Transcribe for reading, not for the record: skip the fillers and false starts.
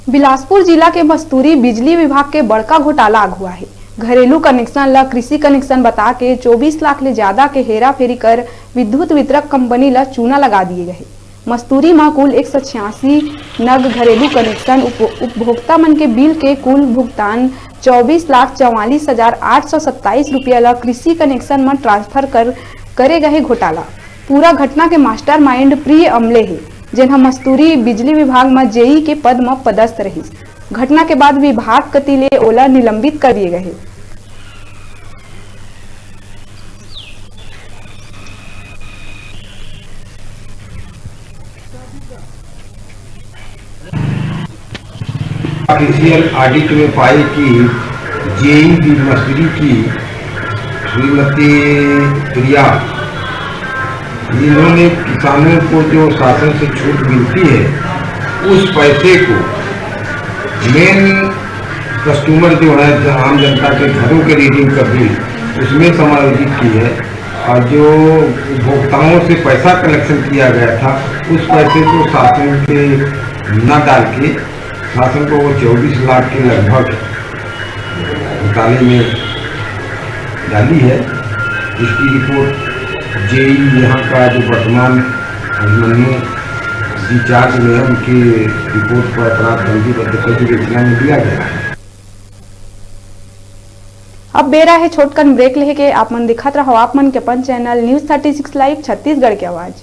बिलासपुर जिला के मस्तूरी बिजली विभाग के बड़का घोटाला हुआ है। घरेलू कनेक्शन ला कृषि कनेक्शन बता के 24 लाख ले ज्यादा के हेरा फेरी कर विद्युत वितरक कंपनी ला चूना लगा दिए गए। मस्तूरी में कुल 186 नग घरेलू कनेक्शन उपभोक्ता मन के बिल के कुल भुगतान 24,44,827 रुपया ला कृषि कनेक्शन में ट्रांसफर करे गए। घोटाला पूरा घटना के मास्टरमाइंड प्रिय अमले है, जिन्हा मस्तूरी बिजली विभाग में जेई के पद में पदस्थ रही। घटना के बाद विभाग कतिले ओला निलंबित कर दिए गए। ऑफिशियल ऑडिट में पाई कि जेई की मस्तूरी की श्रीमती प्रिया, इन्होंने किसानों को जो शासन से छूट मिलती है उस पैसे को मेन कस्टमर जो है आम जनता के घरों के रीडिंग का बिल उसमें समायोजित की है, और जो उपभोक्ताओं से पैसा कलेक्शन किया गया था उस पैसे को शासन के न डाल के शासन को वो 24 लाख के लगभग घोटाले में डाली है। इसकी रिपोर्ट जेई यहाँ का जो वर्तमान अभिमन्यु इंचार्ज में है, उनकी रिपोर्ट पर अपराध पंजी पद्धति की रचना में दिया गया है। अब बेरा है छोटकन ब्रेक लेके आप मन दिखत रहो आप मन के अपन चैनल न्यूज़ 36 लाइव छत्तीसगढ़ की आवाज।